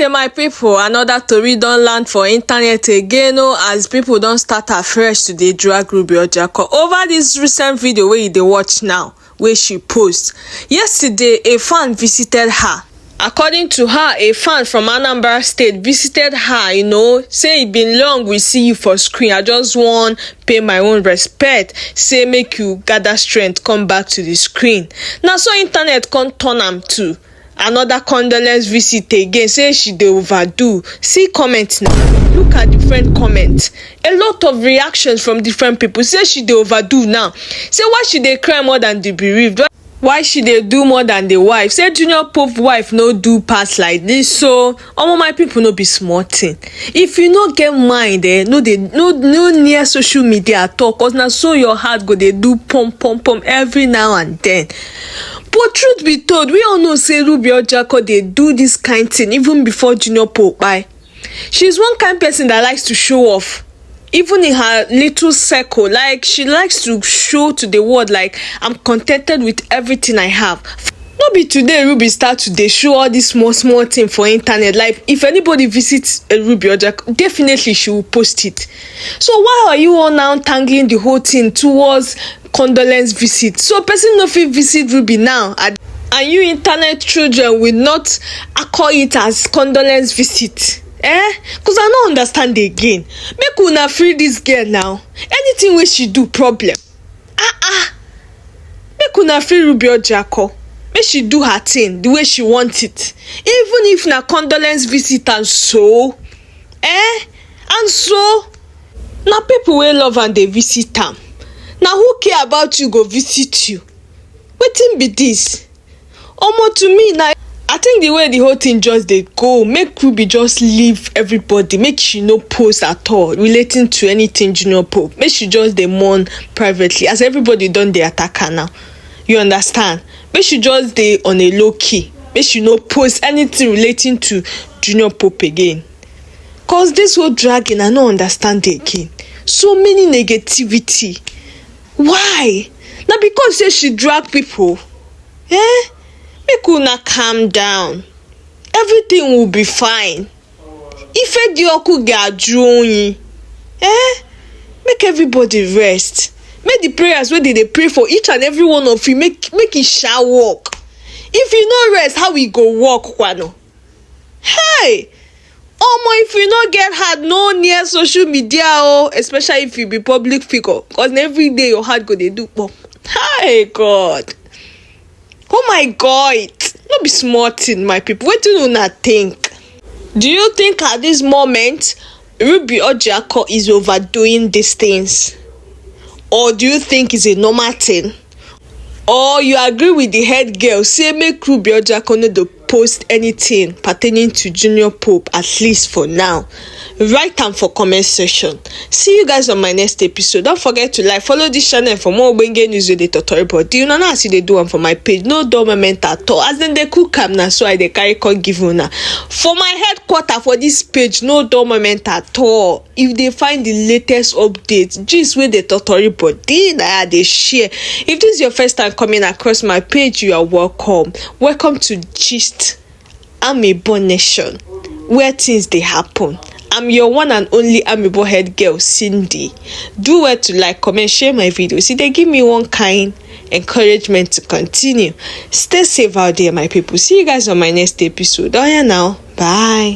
my people, another tori don land for internet again as people don start afresh to dey drag Ruby Orjiakor over this recent video wey you dey watch now wey she post. Yesterday, a fan visited her. According to her, a fan from Anambra State visited her, say e been long we see you for screen. I just wan pay my own respect, say make you gather strength come back to the screen. Na so internet come turn am to another condolence visit again, say she dey overdo. See comment now, look at different comments, a lot of reactions from different people. Say she dey overdo now, say why she dey cry more than the bereaved, why she dey do more than the wife. Say Junior Pope wife no do pass like this. So my people, no be small thing. If you no get mind, no near social media at all, cause na so your heart go dey do pum every now and then. But truth be told, we all know say Ruby Orjiakor dey do this kind thing even before Junior Pope buy. She's one kind person that likes to show off. Even in her little circle, like she likes to show to the world like, I'm contented with everything I have. No be today Ruby start to dey show all this small thing for internet. Like if anybody visits Ruby Orjiakor, definitely she will post it. So why are you all now tangling the whole thing towards condolence visit? So person no fit visit Ruby now, and you internet children will not call it as condolence visit. Cause I don't understand again. Make una free this girl now. Anything wey she do problem. Make una free Ruby Orjiakor. Make she do her thing the way she want it. Even if na condolence visit and so. And so na people wey love and they visit am. Now who care about you go visit you? Wetin be this? To me now, I think the way the whole thing just dey go, make Ruby just leave everybody, make she no post at all relating to anything Junior Pope. Make she just dey mourn privately, as everybody don dey attack her now. You understand? Make she just dey on a low key. Make she no post anything relating to Junior Pope again. Cause this whole dragging, I no understand again. So many negativity. Why? Now because say she drag people. Make una calm down. Everything will be fine. Ife dioku ga join. Make everybody rest. Make the prayers wey they pray for each and every one of you, make it shall work. If you no rest, how we go work, kwano? Hey! If you no get heart, no near social media, especially if you be public figure, cause every day your heart go dey do pop. Hi God. Oh my God, no be small thing, my people. What do you not think? Do you think at this moment Ruby Orjiakor is overdoing these things? Or do you think it's a normal thing? Or you agree with the head girl, say make Ruby Orjiakor no post anything pertaining to Junior Pope, at least for now? Write them for comment section. See you guys on my next episode. Don't forget to like, follow this channel for more ogbonge news with the tutorial. But you know now see they do one for my page. No dull moment at all. As then they cook am now, so I they carry con give una. For my headquarter for this page, no dull moment at all. If they find the latest updates, just with the tutorial body they share. If this is your first time coming across my page, you are welcome. Welcome to Gist. I'm a born nation where things they happen. I'm your one and only amiable head girl, Cindy. Do well to like, comment, share my videos. See, they give me one kind encouragement to continue. Stay safe out there, my people. See you guys on my next episode. Oh yeah, now. Bye.